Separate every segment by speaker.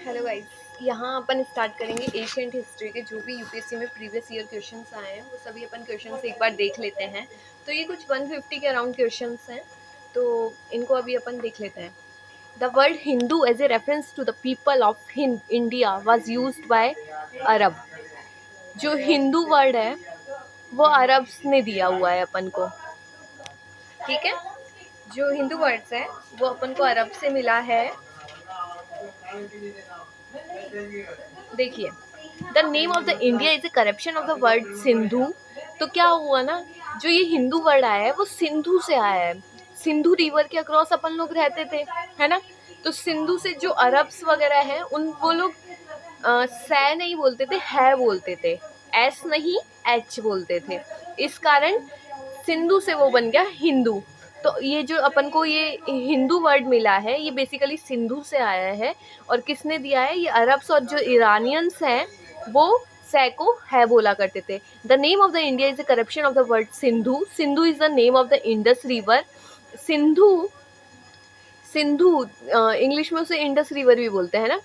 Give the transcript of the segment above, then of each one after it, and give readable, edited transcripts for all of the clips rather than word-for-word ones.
Speaker 1: Hello guys, यहाँ अपन start करेंगे ancient history के जो भी यूपीएससी में प्रीवियस ईयर क्वेश्चंस आए हैं वो सभी अपन क्वेश्चंस एक बार देख लेते हैं। तो ये कुछ 150 के अराउंड क्वेश्चंस हैं, तो इनको अभी अपन देख लेते हैं। The word Hindu as a reference to the people of India was used by Arab. जो हिंदू वर्ड है वो अरब्स ने दिया हुआ है अपन को, ठीक है। जो हिंदू वर्ड्स है वो अपन को अरब से मिला है। देखिए, the name of the India is a corruption of the word Sindhu. तो क्या हुआ ना, जो ये हिंदू वर्ड आया है वो सिंधु से आया है। सिंधु रिवर के अक्रॉस अपन लोग रहते थे, है ना। तो सिंधु से जो अरब्स वगैरह हैं उन वो लोग सै नहीं बोलते थे, है बोलते थे। एस नहीं, एच बोलते थे। इस कारण सिंधु से वो बन गया हिंदू। तो ये जो अपन को ये हिंदू वर्ड मिला है ये बेसिकली सिंधु से आया है। और किसने दिया है? ये अरब्स और जो ईरानियंस हैं वो सै को है बोला करते थे। The name of the India is a corruption of the word Sindhu. Sindhu is the name of the Indus river. Sindhu Sindhu English में उसे इंडस रिवर भी बोलते हैं ना।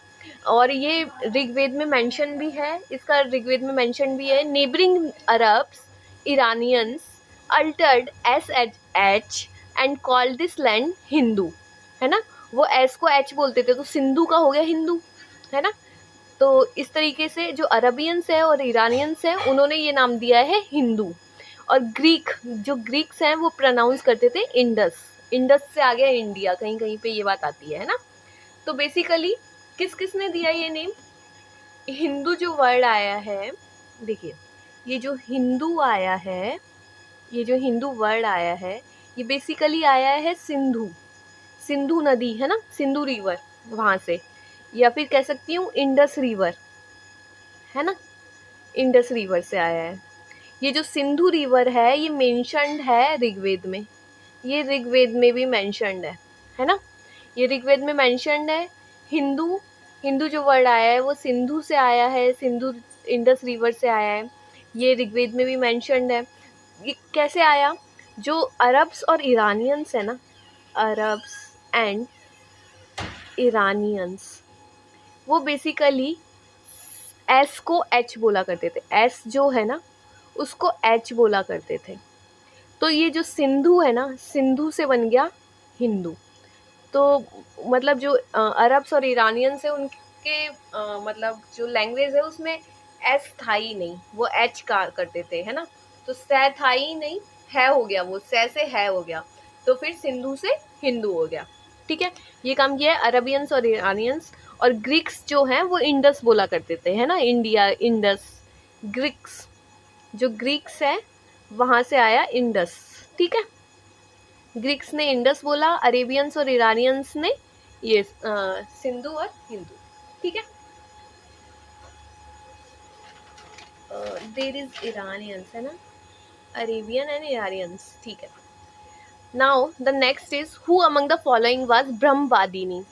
Speaker 1: और ये ऋग्वेद में मेंशन भी है, इसका ऋग्वेद में मेंशन भी है। Neighbouring Arabs Iranians Altered S H and called this land Hindu, है ना। वो एस को एच बोलते थे तो सिंधु का हो गया हिंदू, है ना। तो इस तरीके से जो अरबियंस है और ईरानियंस है उन्होंने ये नाम दिया है हिंदू। और जो ग्रीक्स हैं वो प्रोनाउंस करते थे इंडस। इंडस से आ गया इंडिया, कहीं कहीं पे ये बात आती है ना। तो बेसिकली किस किस ने दिया ये नेम? हिंदू जो वर्ड आया है, देखिए, ये जो हिंदू आया है, ये जो हिंदू वर्ड आया है ये बेसिकली आया है सिंधु। सिंधु नदी है ना, सिंधु रिवर, वहाँ से। या फिर कह सकती हूँ इंडस रिवर, है ना। इंडस रिवर से आया है। ये जो सिंधु रिवर है ये मेंशन्ड है ऋग्वेद में। ये ऋग्वेद में भी मेंशन्ड है ना। ये ऋग्वेद में मेंशन्ड है। हिंदू हिंदू जो वर्ड आया है वो सिंधु से आया है, सिंधु इंडस रिवर से आया है। ये ऋग्वेद में भी मेंशन्ड है। ये कैसे आया? जो अरब्स और ईरानियंस है ना, अरब्स एंड ईरानियंस, वो बेसिकली एस को एच बोला करते थे। एस जो है ना उसको एच बोला करते थे। तो ये जो सिंधु है ना, सिंधु से बन गया हिंदू। तो मतलब जो अरब्स और ईरानियंस है उनके मतलब जो लैंग्वेज है उसमें एस था ही नहीं, वो एच का करते थे, है ना। तो सै था ही नहीं, है हो गया, वो सै से है हो गया। तो फिर सिंधु से हिंदू हो गया, ठीक है। ये काम किया है अरबियंस और ईरानियंस। और ग्रीक्स जो हैं वो इंडस बोला करते थे, है ना, इंडिया इंडस। ग्रीक्स, जो ग्रीक्स है वहाँ से आया इंडस, ठीक है। ग्रीक्स ने इंडस बोला, अरेबियंस और ईरानियंस ने ये सिंधु और हिंदू, ठीक है। देर इज ईरानियंस, है ना, अरेबियन एंड ईरानियंस, ठीक है। Now the next is who among the following was Brahmavadini.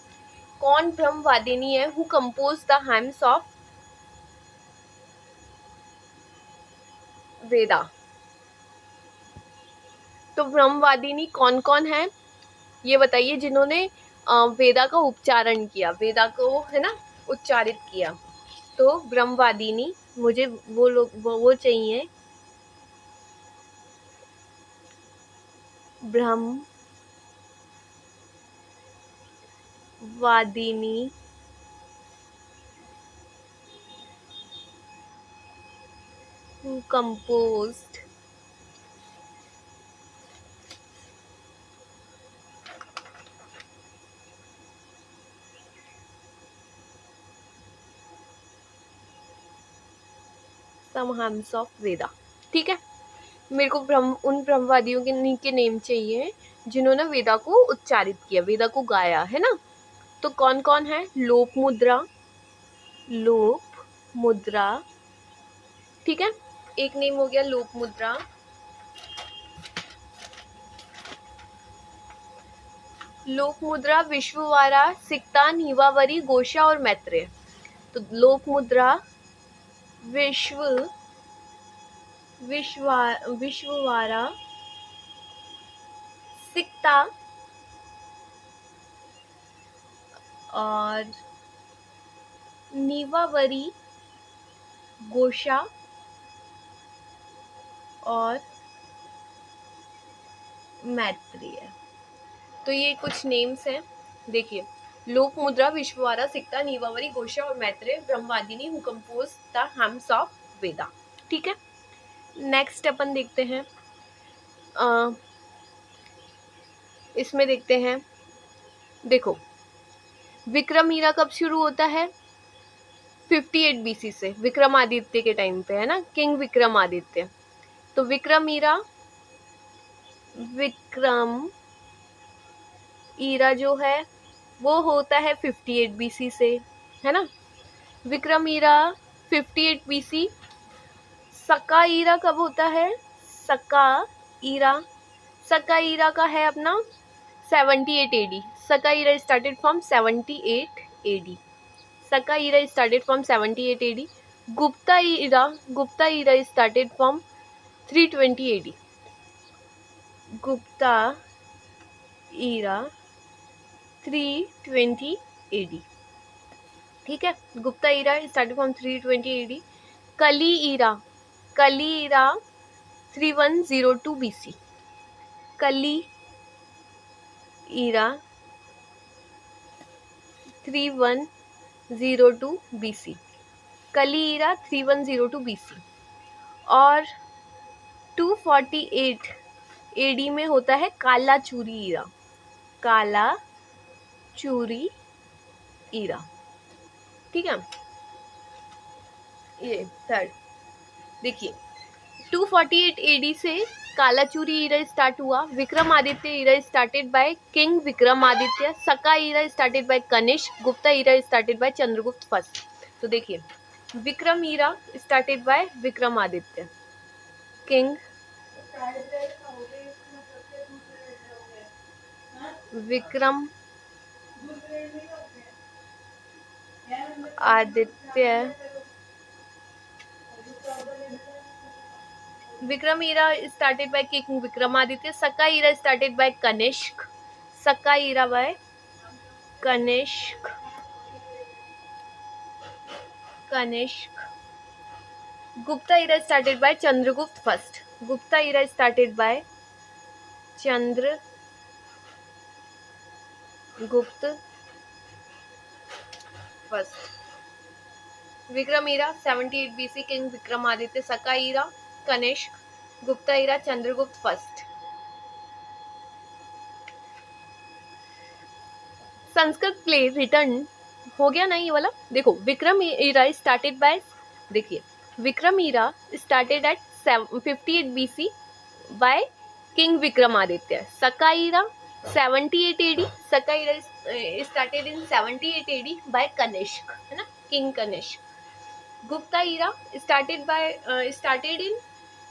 Speaker 1: कौन ब्रह्मवादिनी है? Who compose the hymns of Veda. तो ब्रह्मवादिनी कौन कौन है ये बताइए, जिन्होंने वेदा का उच्चारण किया, वेदा को, है ना, उच्चारित किया। तो ब्रह्मवादिनी, मुझे वो लोग वो चाहिए। ब्रह्मवादिनी who composed some hymns of वेदा, ठीक है। मेरे को उन ब्रह्मवादियों के नेम चाहिए जिन्होंने वेदा को उच्चारित किया, वेदा को गाया, है ना। तो कौन कौन है? लोप मुद्रा, ठीक है। एक नेम हो गया लोप मुद्रा। लोक मुद्रा, विश्ववारा, सिक्ता, नीवावरी, गोशा और मैत्रेय। तो लोक मुद्रा, विश्ववारा, सिक्ता और नीवावरी, गोशा और मैत्रेय। तो ये कुछ नेम्स हैं, देखिए। लोक मुद्रा, विश्ववारा, सिक्ता, नीवावरी, गोशा और Maitreyi Brahmavadini who compose the hymns of Veda. ठीक है, नेक्स्ट अपन देखते हैं, इसमें देखते हैं, देखो विक्रम कब शुरू होता है? 58 बीसी से, विक्रमादित्य के टाइम पे, है ना, किंग विक्रमादित्य। तो विक्रम जो है वो होता है 58 बीसी से, है ना। विक्रम 58 बीसी। सका ईरा कब होता है? सका ईरा का है अपना 78 AD. Saka era started from 78 AD. Saka era started from 78 AD. Gupta era started from 320 AD. Gupta era 320 AD. ठीक है, Gupta era started from 320 AD. Kali era 3102 BC. कली ईरा 3102 बीसी। कली ईरा 3102 बीसी। और 248 एडी में होता है काला चूरी ईरा। काला चूरी ईरा, ठीक है। ये थर्ड देखिए, 248 एडी से कालाचूरी ईरा स्टार्ट हुआ। Vikramaditya era started by king Vikramaditya. Saka era started by Kanishka. Gupta era started by Chandragupta first. तो देखिए, Vikram era started by Vikramaditya, king Vikram Aditya. Vikram era started by king Vikramaditya. Saka era started by Kanishka. Saka era by Kanishka. Gupta era started by Chandragupta first. Gupta era started by Chandragupta first. Vikram era 78 BC, king Vikramaditya. Saka era Kanishka. Gupta era Chandragupta first. Sanskrit play return हो गया ना ये वाला। देखो, Vikram era started by, देखिए, Vikram era started at 58 BC by king Vikramaditya. Saka era 78 AD. Saka era started in 78 AD by Kanishka, है ना, king Kanishka. Gupta era started in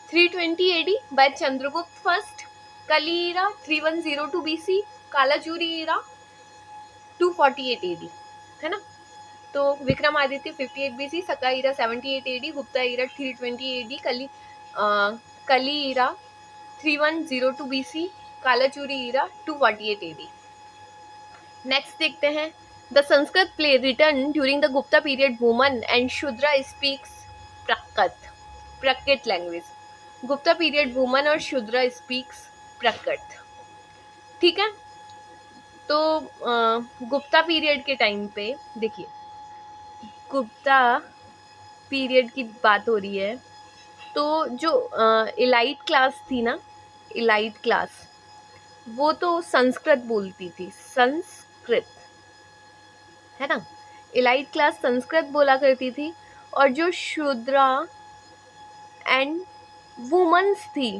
Speaker 1: 320 AD by Chandragupta first. Kali era 3102 BC. Kalachuri era 248 AD, है ना। तो Vikramaditya 58 BC, Saka era 78 AD, Gupta era 320 AD, Kali era 3102 BC, Kalachuri era 248 AD. Next देखते हैं, the Sanskrit play written during the Gupta period woman and Shudra speaks Prakrit language. Gupta period woman और Shudra speaks प्रकृत, ठीक है। तो गुप्ता पीरियड के टाइम पे देखिए, गुप्ता पीरियड की बात हो रही है, तो जो इलाइट क्लास थी ना, इलाइट क्लास, वो तो संस्कृत बोलती थी, संस्कृत, है ना। इलाइट क्लास संस्कृत बोला करती थी, और जो शूद्रा एंड वुमन्स थी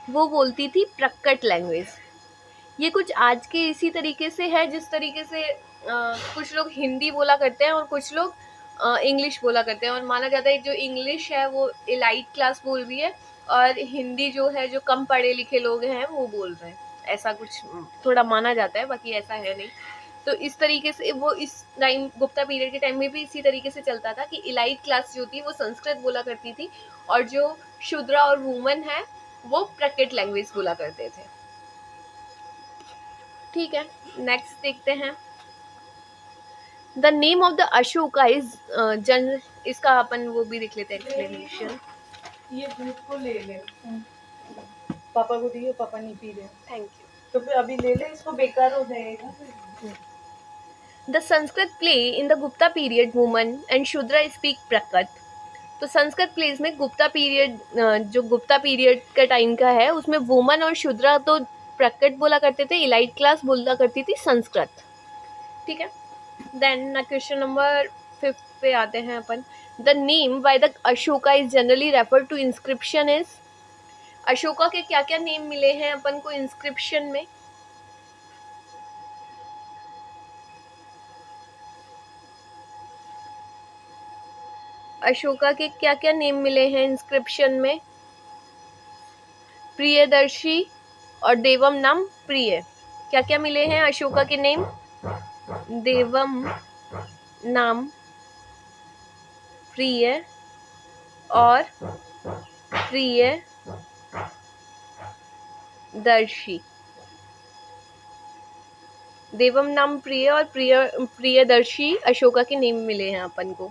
Speaker 1: वो बोलती थी प्रकट लैंग्वेज। ये कुछ आज के इसी तरीके से है जिस तरीके से कुछ लोग हिंदी बोला करते हैं और कुछ लोग इंग्लिश बोला करते हैं, और माना जाता है जो इंग्लिश है वो इलाइट क्लास बोल रही है और हिंदी जो है जो कम पढ़े लिखे लोग हैं वो बोल रहे हैं, ऐसा कुछ थोड़ा माना जाता है, बाकी ऐसा है नहीं। तो इस तरीके से वो इस टाइम गुप्ता पीरियड के टाइम में भी इसी तरीके से चलता था कि इलाइट क्लास जो थी वो संस्कृत बोला करती थी और जो शूद्रा और वुमन है वो प्रकट लैंग्वेज बोला करते थे, ठीक है। नेक्स्ट देखते हैं, the name of the Ashoka is जन, इसका अपन वो भी देख लेते हैं एक्सप्लेनेशन।
Speaker 2: ये दूध को ले ले, पापा को दिए, पापा नहीं पी रहे।
Speaker 1: Thank you.
Speaker 2: तो फिर अभी ले ले, इसको बेकार हो जाएगा।
Speaker 1: The Sanskrit play in the Gupta period woman and Shudra speak Prakrit. तो संस्कृत प्लेस में गुप्ता पीरियड, जो गुप्ता पीरियड का टाइम का है, उसमें वुमन और शूद्रा तो प्रकट बोला करते थे, इलाइट क्लास बोला करती थी संस्कृत। ठीक है, देन क्वेश्चन नंबर 5 पे आते हैं अपन। The name by the Ashoka is generally refer to inscription is. Ashoka के क्या क्या नेम मिले हैं अपन को इंस्क्रिप्शन में? अशोका के क्या क्या नेम मिले हैं इंस्क्रिप्शन में? प्रियदर्शी और देवम नाम प्रिय। क्या क्या मिले हैं अशोका के नेम? देवम नाम प्रिय और प्रिय दर्शी। देवम नाम प्रिय और प्रियदर्शी अशोका के नेम मिले हैं अपन को।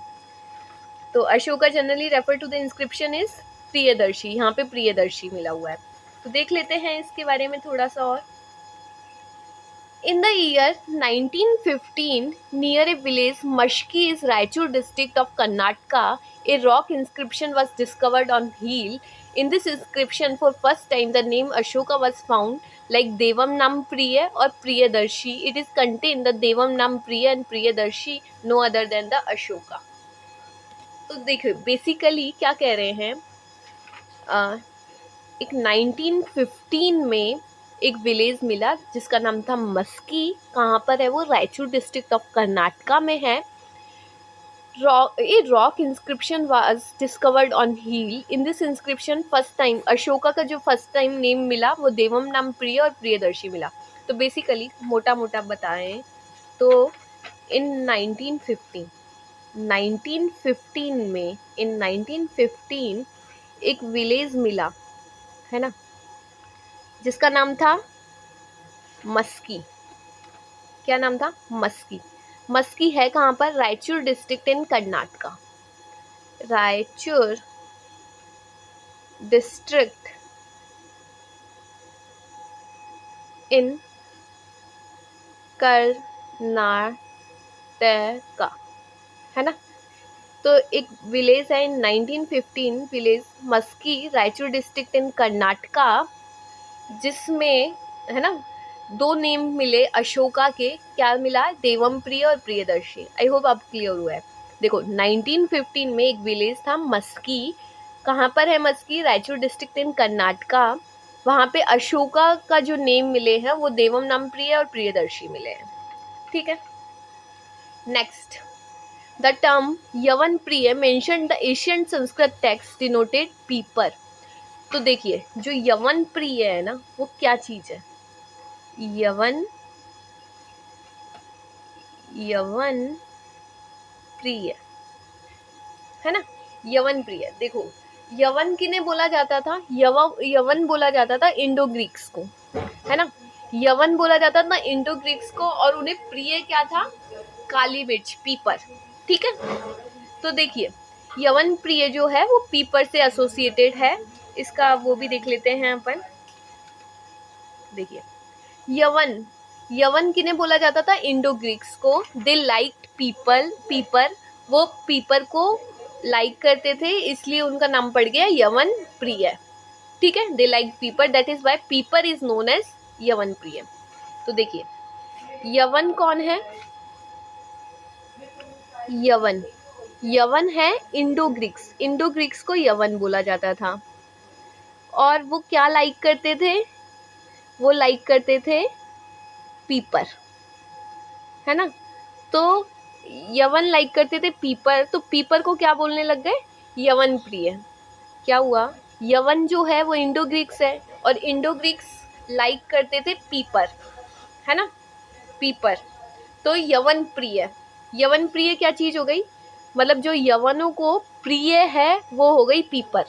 Speaker 1: तो Ashoka generally refer to the inscription is Priyadarshi, यहाँ पे प्रियदर्शी मिला हुआ है। तो देख लेते हैं इसके बारे में थोड़ा सा और। In the year 1915, near a village Mashki is Raichur district of Karnataka, a rock inscription was discovered on hill. In this inscription, for first time, the name Ashoka was found, like Devam Nam Priya or Priyadarshi. It is contained the Devam Nam Priya and Priyadarshi, no other than the Ashoka. तो देखिए basically क्या कह रहे हैं, एक 1915 में एक village मिला जिसका नाम था मस्की। कहाँ पर है वो? रायचूर डिस्ट्रिक्ट ऑफ कर्नाटका में है। A rock inscription was discovered on hill. In this inscription first time Ashoka का जो फर्स्ट टाइम नेम मिला वो देवम नाम प्रिय और प्रियदर्शी मिला। तो बेसिकली मोटा मोटा बताएं तो इन 1915 में, इन 1915 एक विलेज मिला है ना, जिसका नाम था मस्की। क्या नाम था? मस्की। मस्की है कहाँ पर? Raichur district in Karnataka. Raichur district in Karnataka है ना। तो एक विलेज है in 1915, village Maski, Raichur district in Karnataka, जिसमें है ना 2 नेम मिले अशोका के। क्या मिला? देवम प्रिय और प्रियदर्शी। आई होप आप क्लियर हुआ है। देखो 1915 में एक विलेज था मस्की। कहाँ पर है मस्की? Raichur district in Karnataka. वहाँ पे अशोका का जो नेम मिले हैं वो देवम नाम प्रिय और प्रियदर्शी मिले हैं। ठीक है, नेक्स्ट। द टर्म यवन प्रिय mention the Asian Sanskrit text denoted पीपर। तो देखिए जो यवन प्रिय है ना वो क्या चीज है? यवन प्रिय है ना। यवन प्रिय, देखो यवन किन्हें बोला जाता था? यवन बोला जाता था इंडो ग्रीक्स को, है ना। यवन बोला जाता था इंडो ग्रीक्स को, और उन्हें प्रिय क्या था? काली मिर्च, पीपर। ठीक है, तो देखिए यवन प्रिय जो है वो पीपर से एसोसिएटेड है। इसका वो भी देख लेते हैं अपन। देखिए यवन किन्हें बोला जाता था? इंडो ग्रीक्स को। दे लाइक पीपर, वो पीपर को लाइक करते थे, इसलिए उनका नाम पड़ गया यवन प्रिय। ठीक है, दे लाइक पीपर, that is why pepper is known as यवन प्रिय। तो देखिए यवन कौन है? यवन है इंडो ग्रीक्स को यवन बोला जाता था। और वो क्या लाइक करते थे? वो लाइक करते थे पीपर, है ना। तो यवन लाइक करते थे पीपर, तो पीपर को क्या बोलने लग गए? यवन प्रिय। क्या हुआ? यवन जो है वो इंडो ग्रीक्स है, और इंडो ग्रीक्स लाइक करते थे पीपर, है ना, पीपर। तो यवन प्रिय क्या चीज हो गई? मतलब जो यवनों को प्रिय है वो हो गई पीपर,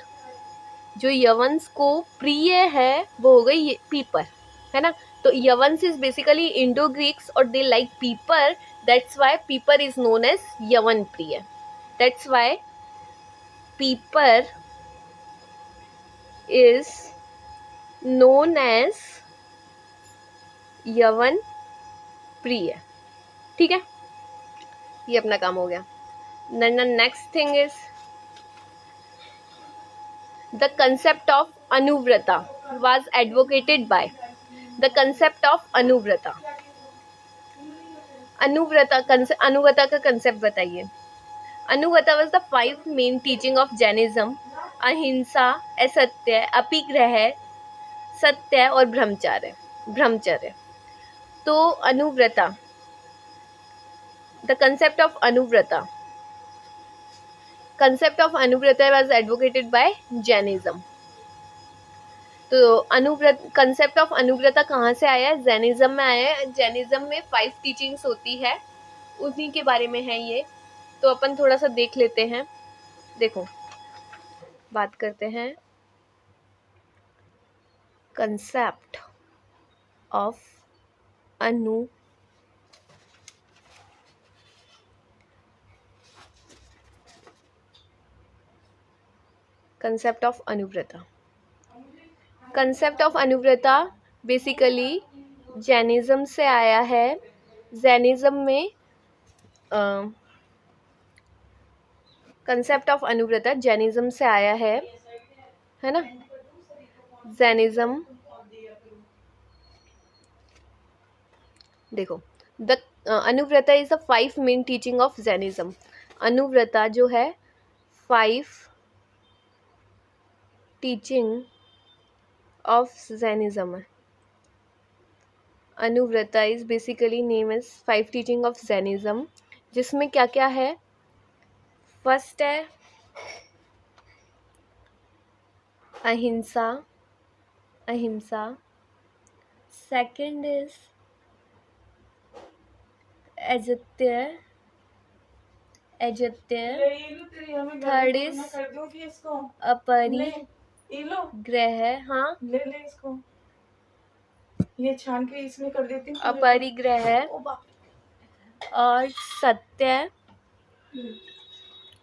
Speaker 1: जो यवंस को प्रिय है वो हो गई पीपर, है ना। तो Yavanas is basically Indo Greeks और they like pepper, that's why pepper is known as Yavanapriya. That's why pepper is known as Yavanapriya. ठीक है, ये अपना काम हो गया. Next thing is the concept of Anuvrata was advocated by. The concept of Anuvrata. Anuvrata का concept बताइए. अनुव्रता was the 5 main teaching of Jainism: अहिंसा, असत्य, अपिग्रह, सत्य और ब्रह्मचर्य. तो Anuvrata, the concept of Anuvrata was advocated by Jainism. तो कंसेप्ट ऑफ अनुव्रता कहाँ से आया है? जैनिज्म में आया है. जैनिज्म में 5 टीचिंग्स होती है, उन्हीं के बारे में है ये. तो अपन थोड़ा सा देख लेते हैं. देखो, बात करते हैं concept of anuvrata. Concept of anuvrata basically Jainism से आया है. जैनिज्म में कंसेप्ट ऑफ अनुव्रता जैनिज्म से आया है ना. जैनिज्म, देखो, the anuvrata is the 5 main teaching of Jainism. Anuvrata जो है 5 teaching of Jainism. Anuvrata is basically name as 5 teaching of Jainism, जिसमें क्या क्या है? फर्स्ट है अहिंसा. सेकंड इज अजत्य. Third is aparigraha. हाँ,
Speaker 2: ले इसको, ये छान के इसमें कर देती हूँ.
Speaker 1: अपरिग्रह और सत्य.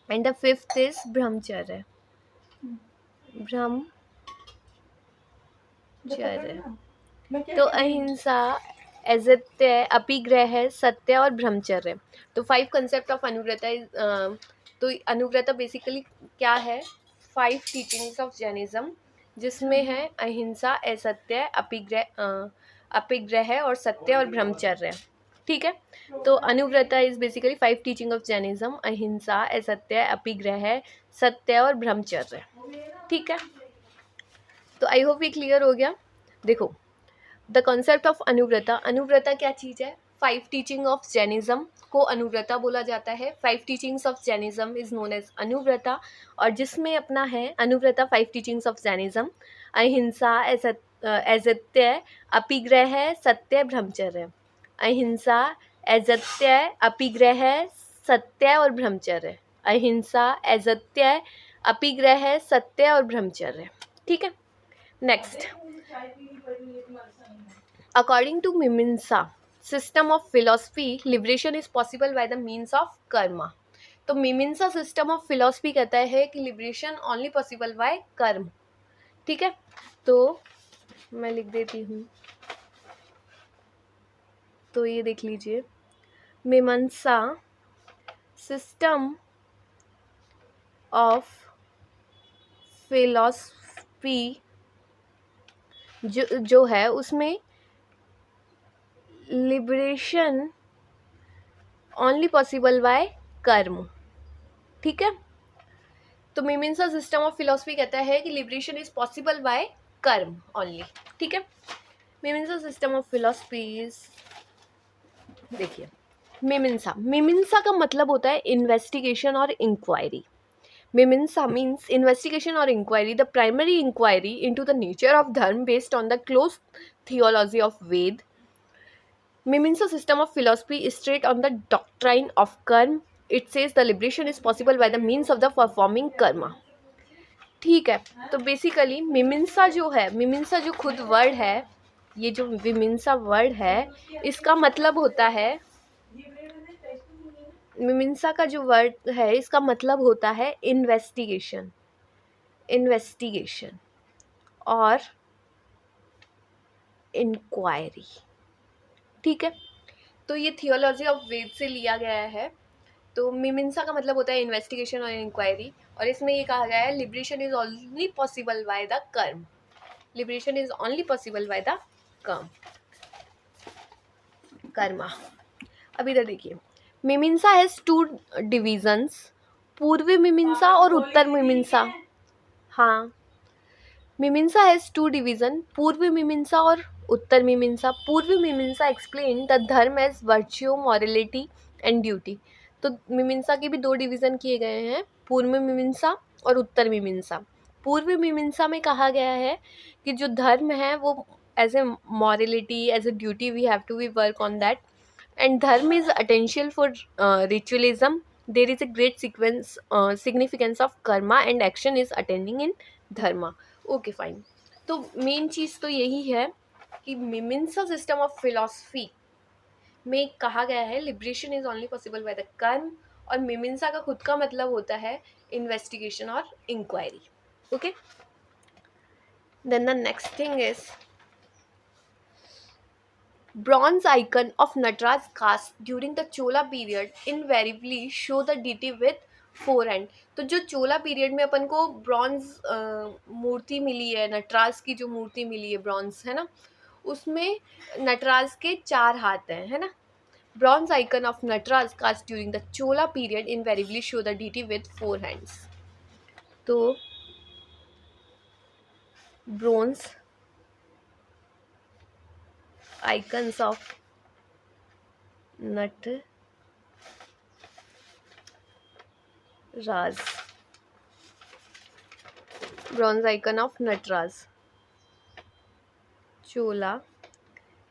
Speaker 1: एंड द 5th इज ब्रह्मचर्य. तो अहिंसा, अजत्य, अपिग्रह, सत्य और ब्रह्मचर्य. तो 5 कंसेप्ट ऑफ अनुव्रता. तो अनुव्रता बेसिकली क्या है? 5 टीचिंग्स ऑफ जैनिज्म, जिसमें है अहिंसा, असत्य, अपिग्रह और सत्य और ब्रह्मचर्य. ठीक है, तो anuvrata is basically 5 teaching of Jainism: ahimsa, asatya, अपिग्रह, सत्य और ब्रह्मचर्य. ठीक है, तो आई होप ये क्लियर हो गया. देखो, द कॉन्सेप्ट ऑफ अनुव्रता. अनुव्रता क्या चीज़ है? 5 टीचिंग ऑफ जैनिज्म को अनुव्रता बोला जाता है. 5 teachings of Jainism is known as anuvrata. और जिसमें अपना है अनुव्रता 5 टीचिंग्स ऑफ जैनिज्म: अहिंसा, अजत्य, अपिग्रह, सत्य, ब्रह्मचर्य. अहिंसा, अजत्य, अपिग्रह, सत्य और ब्रह्मचर्य. अहिंसा, अजत्य, अपिग्रह, सत्य और ब्रह्मचर्य. ठीक है, नेक्स्ट. अकॉर्डिंग टू मीमांसा system of philosophy, liberation is possible by the means of कर्म. तो मीमांसा सिस्टम ऑफ फिलॉसफी कहता है कि लिबरेशन ओनली पॉसिबल बाय कर्म. ठीक है, तो मैं लिख देती हूँ. तो ये देख लीजिए, मीमांसा सिस्टम ऑफ फिलॉसफी जो है उसमें लिबरेशन ओनली पॉसिबल बाय कर्म. ठीक है, तो मीमांसा सिस्टम ऑफ फिलॉसफी कहता है कि लिबरेशन इज पॉसिबल बाय कर्म ओनली. ठीक है, मीमांसा सिस्टम ऑफ फिलॉसफी इज, देखिए, मीमांसा का मतलब होता है इन्वेस्टिगेशन और इंक्वायरी. मीमांसा means investigation or inquiry, the primary inquiry into the nature of dharma based on the close theology of Ved. Mimamsa system of philosophy is straight on the doctrine of karma. It says the liberation is possible by the means of the performing karma. ठीक है, तो basically मीमांसा जो है, मीमांसा जो खुद word है ये जो विमिंसा वर्ड है इसका मतलब होता है, विमिंसा का जो वर्ड है इसका मतलब होता है इन्वेस्टिगेशन, इन्वेस्टिगेशन और इंक्वायरी। ठीक है, तो ये थियोलॉजी ऑफ वेद से लिया गया है। तो मीमांसा का मतलब होता है इन्वेस्टिगेशन और इंक्वायरी, और इसमें ये कहा गया है liberation is only possible by the karma, liberation is only possible by the karma, karma. अब इधर देखिए, मीमांसा हैज 2 डिविजन्स, पूर्वी मीमांसा और उत्तर मीमांसा। हाँ, मीमांसा हैज 2 डिवीजन, पूर्वी मीमांसा और उत्तर Mimamsa. Purvi Mimamsa explain the dharma as virtue, morality and duty. तो मीमांसा के भी 2 डिवीजन किए गए हैं, पूर्वी मीमांसा और उत्तर मीमांसा। पूर्वी मीमांसा में कहा गया है कि जो धर्म है वो as a morality, as a duty we have to be work on that, and dharma is essential for ritualism. There is a great significance of karma and action is attending in dharma. Okay, fine. तो main चीज़ तो यही है कि मीमांसा system of philosophy में कहा गया है liberation is only possible by the कर्म, और मीमांसा का खुद का मतलब होता है इन्वेस्टिगेशन और inquiry. Okay, then the next thing is bronze icon of Nataraj cast during the Chola period invariably show the deity with 4 hand। तो जो चोला पीरियड में अपन को ब्रॉन्ज मूर्ति मिली है, नटराज की जो मूर्ति मिली है ब्रॉन्ज, है ना, उसमें नटराज के 4 हाथ हैं, है ना। Bronze icon of Nataraja cast during the Chola period invariably show the deity with 4 hands. तो bronze icons of Nataraja, bronze icon of Nataraja Chola.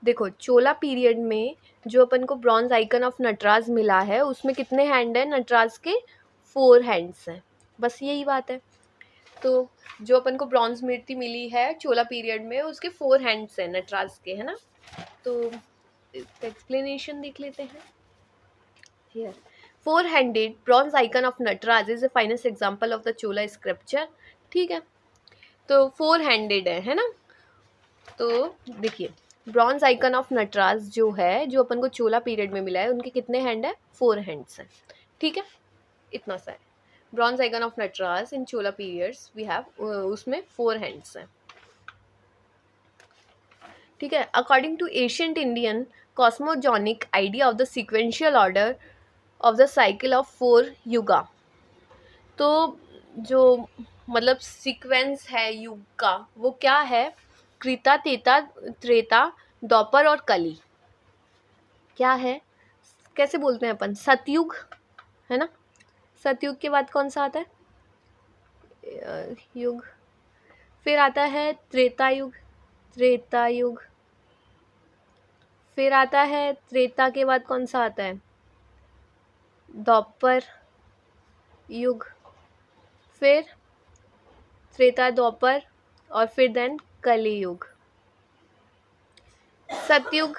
Speaker 1: देखो, चोला पीरियड में जो अपन को ब्रॉन्ज आइकन ऑफ नटराज मिला है उसमें कितने हैंड हैं? नटराज के 4 हैंड्स हैं, बस यही बात है। तो जो अपन को ब्रॉन्ज मूर्ति मिली है चोला पीरियड में उसके 4 हैंड्स हैं नटराज के, है ना। तो इसका एक्सप्लेनेशन देख लेते हैं। Here 4-handed bronze icon of Nataraj is the finest example of the Chola sculpture। ठीक है, तो 4-handed है ना। तो देखिए, ब्रॉन्ज आइकन ऑफ नटराज जो है, जो अपन को चोला पीरियड में मिला है, उनके कितने हैंड है? 4 हैंड्स हैं। ठीक है, इतना सा है। Bronze icon of Nataraja in Chola periods we have, उसमें 4 हैंड्स हैं। ठीक है, according to ancient Indian cosmogonic idea of the sequential order of the cycle of 4 yuga. तो जो मतलब सीक्वेंस है युग का वो क्या है? कृता, तेता, त्रेता, द्वापर और कली। क्या है, कैसे बोलते हैं अपन? सतयुग, है ना। सतयुग के बाद कौन सा आता है? युग। फिर आता है त्रेता युग, त्रेता युग। फिर आता है त्रेता के बाद कौन सा आता है? द्वापर युग। फिर त्रेता, द्वापर और फिर देन कली युग। सतयुग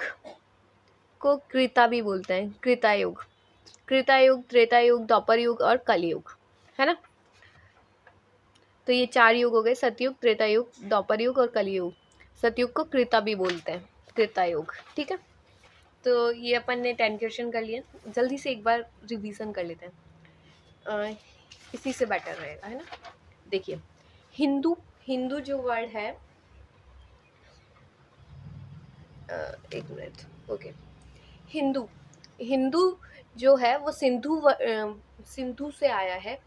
Speaker 1: को कृता भी बोलते हैं, कृता युग। कृता युग, त्रेता युग, द्वापर युग और कली युग, है ना। तो ये 4 युग हो गए, सतयुग, त्रेता युग, द्वापर युग और कली युग। सतयुग को कृता भी बोलते हैं, कृता युग। ठीक है, तो ये अपन ने 10 क्वेश्चन कर लिए। जल्दी से एक बार रिवीजन कर लेते हैं, इसी से बेटर रहेगा, है ना। देखिए, हिंदू, हिंदू जो वर्ड है, एक मिनट, ओके। हिंदू, हिंदू जो है वो सिंधु से आया है।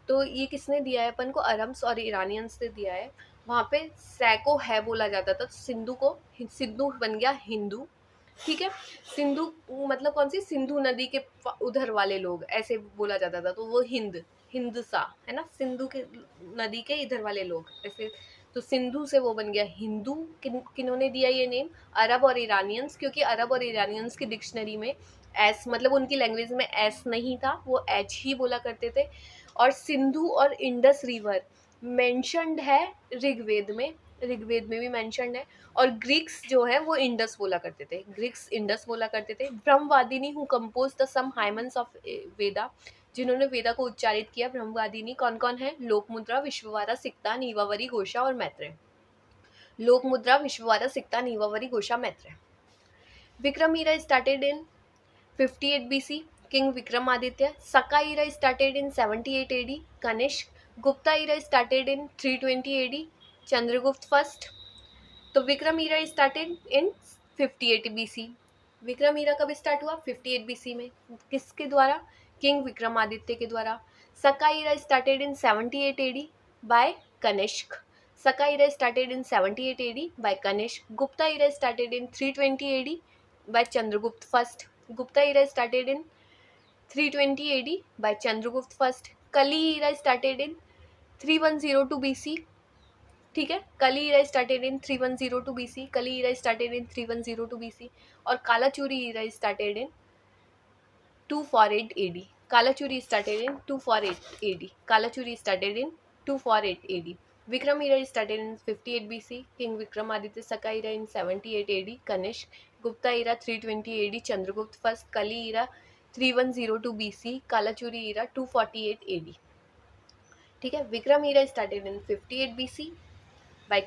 Speaker 1: तो ये किसने दिया है अपन को? अरब्स और ईरानियंस ने दिया है। वहाँ पे सैको है बोला जाता था, तो सिंधु को, सिंधु बन गया हिंदू। ठीक है, सिंधु मतलब कौन सी? सिंधु नदी के उधर वाले लोग, ऐसे बोला जाता था, तो वो हिंदसा है ना, सिंधु के नदी के इधर वाले लोग ऐसे। तो सिंधु से वो बन गया हिंदू। किन्होंने दिया ये नेम? अरब और ईरानियंस, क्योंकि अरब और ईरानियंस की डिक्शनरी में एस, मतलब उनकी लैंग्वेज में एस नहीं था, वो एच ही बोला करते थे। और सिंधु और इंडस रिवर मेंशन्ड है ऋग्वेद में, ऋग्वेद में भी मेंशन्ड है। और ग्रीक्स जो है वो इंडस बोला करते थे, ग्रीक्स इंडस बोला करते थे। Brahmavadini who compose the some hymns of Veda, जिन्होंने वेदा को उच्चारित किया। ब्रह्मवादिनी कौन कौन है? लोकमुद्रा, विश्ववारा, सिक्ता, नीवावरी, घोषा और मैत्रेय। लोकमुद्रा, विश्ववारा, सिक्ता, नीवावरी, घोषा, Maitreya. Vikram era started in 58 BC, King Vikramaditya. Saka era started in 78 AD, Kanishk. Gupta era started in 320 AD, Chandragupta first. तो Vikram era started in 58 BC। Vikram era कब स्टार्ट हुआ? 58 BC में। किसके द्वारा? किंग विक्रमादित्य के द्वारा। Saka era started in 78 AD by Kanishka. Saka era started in 78 AD by Kanishka. Gupta era started in 320 AD by Chandragupta first. Gupta era started in 320 AD by Chandragupta first. Kali era started in 3102 BC। ठीक है, कली ईरा स्टार्टेड इन 3102 BC। कली era started इन 3102 BC। और Kalachuri era started in 248 AD। Kalachuri started in 248 AD। Kalachuri started in 248 AD। Vikram era started in 58 BC। King Vikramaditya. Saka era in 78 AD, Kanishka. Gupta era 320 AD, Chandragupta first. Kali era 3102 BC। Kalachuri era 248 AD। ठीक है, Vikram era started in 58 BC by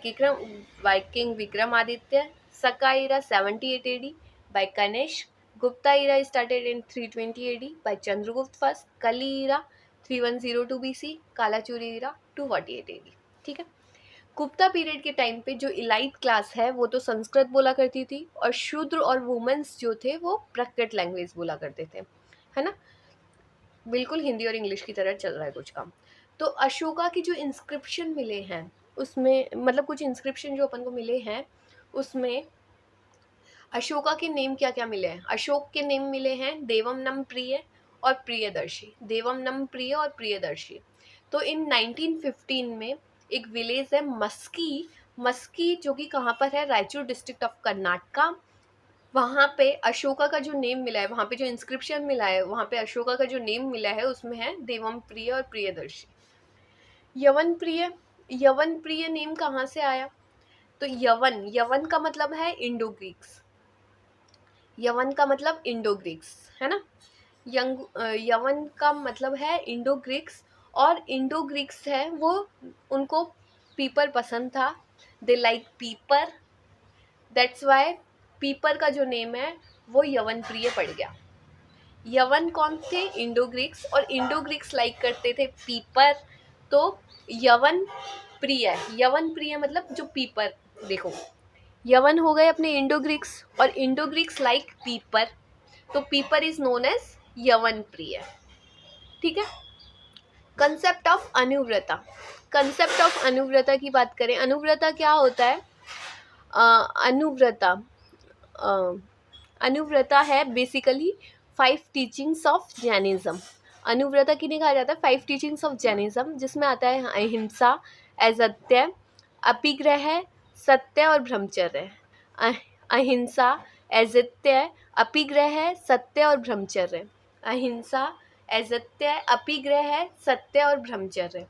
Speaker 1: King Vikramaditya. Saka era 78 AD by Kanishk. Gupta era started in 320 AD by Chandragupta first. Kali era 3102 BC. Kalachuri era 248 AD। ठीक है, Gupta period के time पे जो elite class है वो तो संस्कृत बोला करती थी, और शूद्र और वुमेन्स जो थे वो प्रकट लैंग्वेज बोला करते थे, है ना। बिल्कुल हिंदी और इंग्लिश की तरह चल रहा है कुछ काम। तो अशोका की जो इंस्क्रिप्शन मिले हैं उसमें, मतलब कुछ इंस्क्रिप्शन जो अपन को मिले हैं उसमें अशोका के नेम क्या क्या मिले हैं? अशोक के नेम मिले हैं देवम नम प्रिय और प्रियदर्शी। देवम नम प्रिय और प्रियदर्शी। तो इन 1915 में एक विलेज है मस्की। मस्की जो कि कहाँ पर है? Raichur district of Karnataka. वहाँ पे अशोका का जो नेम मिला है, वहाँ पे जो इंस्क्रिप्शन मिला है, वहाँ पे अशोका का जो नेम मिला है उसमें है देवम प्रिय और प्रियदर्शी। यवन प्रिय, यवन प्रिय नेम कहाँ से आया? तो यवन, यवन का मतलब है इंडो ग्रीक्स। यवन का मतलब इंडो ग्रीक्स, है ना। यवन का मतलब है इंडो ग्रीक्स, और इंडो ग्रीक्स है वो, उनको पीपर पसंद था, दे लाइक पीपर, दैट्स वाई पीपर का जो नेम है वो यवन प्रिय पड़ गया। यवन कौन थे? इंडो ग्रीक्स, और इंडो ग्रीक्स लाइक करते थे पीपर, तो यवन प्रिय। यवन प्रिय मतलब जो पीपर, देखो यवन हो गए अपने इंडो ग्रीक्स, और इंडो ग्रीक्स लाइक पीपर, तो पीपर is known as Yavanapriya. ठीक है, concept of anuvrata. Concept of अनुव्रता की बात करें, अनुव्रता क्या होता है? अनुव्रता, अनुव्रता है बेसिकली 5 टीचिंग्स ऑफ जैनिज्म। अनुव्रता किन्हें कहा जाता है? 5 टीचिंग्स ऑफ जैनिज्म, जिसमें आता है अहिंसा, असत्य, अपिग्रह, सत्य और ब्रह्मचर्य। अहिंसा, असत्य, अपिग्रह, सत्य और ब्रह्मचर्य। अहिंसा, असत्य, अपिग्रह, सत्य और ब्रह्मचर्य।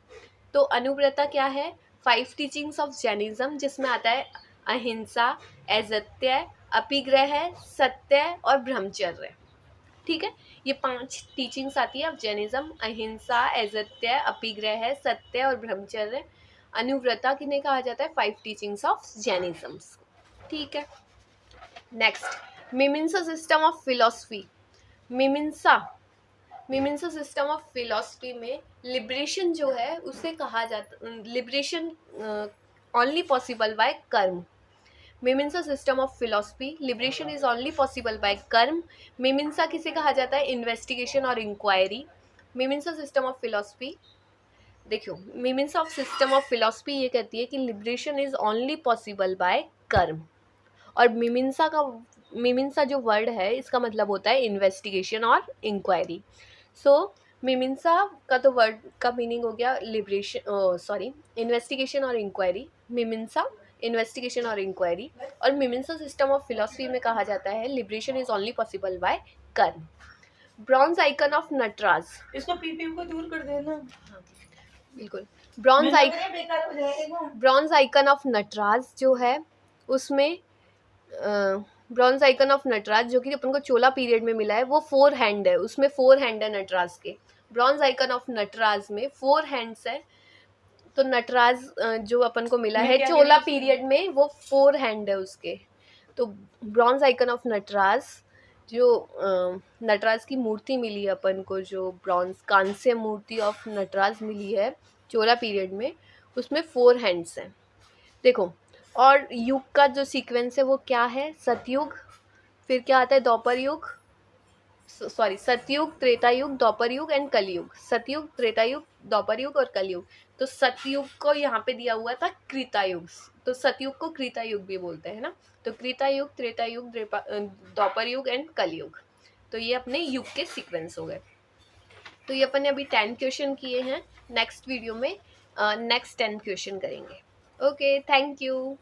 Speaker 1: तो अनुव्रता क्या है? 5 टीचिंग्स ऑफ जैनिज्म, जिसमें आता है अहिंसा, असत्य, अपिग्रह, सत्य और ब्रह्मचर्य। ठीक है, ये 5 टीचिंग्स आती है ऑफ जैनिज्म, अहिंसा, असत्य, अपिग्रह, सत्य और ब्रह्मचर्य। अनुव्रता किन्हें कहा जाता है? 5 टीचिंग्स ऑफ जैनिज्म। ठीक है, नेक्स्ट मीमांसा सिस्टम ऑफ फिलॉसफी। मीमांसा, मीमांसा सिस्टम ऑफ फिलॉसफी में लिबरेशन जो है उसे कहा जाता, लिबरेशन ओनली पॉसिबल बाय कर्म। मीमांसा system of philosophy, liberation is only possible by कर्म। मीमांसा किसे कहा जाता है? इन्वेस्टिगेशन और इंक्वायरी। मीमांसा सिस्टम ऑफ फिलॉसफी, देखियो मीमांसा ऑफ सिस्टम ऑफ फिलॉसफी ये कहती है कि liberation is only possible by कर्म, और मीमांसा का, मीमांसा जो वर्ड है इसका मतलब होता है इन्वेस्टिगेशन और इंक्वायरी। सो मीमांसा का तो वर्ड का मीनिंग हो गया लिबरेशन, सॉरी इन्वेस्टिगेशन और इंक्वायरी। मीमांसा इन्वेस्टिगेशन और इंक्वायरी, और मीमांसा सिस्टम ऑफ फिलॉसफी में कहा जाता है liberation is only possible by karma. Bronze icon of Nataraja.
Speaker 2: इसको पीपी को दूर कर देना।
Speaker 1: बिल्कुल। ब्रॉन्ज
Speaker 2: मेहनत करिए, बेकार हो जाएगा।
Speaker 1: ब्रॉन्ज आइकन ऑफ नटराज जो है उसमें ब्रॉन्ज आइकन ऑफ नटराज जो कि अपन को चोला पीरियड में मिला है वो 4 हैंड है, उसमें 4 हैंड है नटराज के। ब्रॉन्ज आइकन ऑफ नटराज में 4 हैंड्स है। तो नटराज जो अपन को मिला
Speaker 2: मैं
Speaker 1: है
Speaker 2: क्या कह
Speaker 1: चोला
Speaker 2: रही हूँ?
Speaker 1: पीरियड में वो 4 हैंड है उसके। तो ब्रॉन्ज आइकन ऑफ नटराज जो नटराज की मूर्ति मिली है अपन को, जो ब्रॉन्ज कांस्य मूर्ति ऑफ नटराज मिली है चोला पीरियड में, उसमें 4 हैंड्स हैं। देखो, और युग का जो सीक्वेंस है वो क्या है? सतयुग, फिर क्या आता है? द्वापर युग, सॉरी, सतयुग, त्रेता युग, द्वापर युग एंड कलयुग। सतयुग, त्रेता युग, द्वापर युग और कलयुग। तो सतयुग को यहाँ पे दिया हुआ था कृता युग, तो सतयुग को कृता युग भी बोलते हैं ना। तो कृता युग, त्रेता युग, द्वापर युग एंड कलयुग। तो ये अपने युग के सीक्वेंस हो गए। तो ये अपन ने अभी 10 क्वेश्चन किए हैं। नेक्स्ट वीडियो में नेक्स्ट 10 क्वेश्चन करेंगे। Okay, thank you.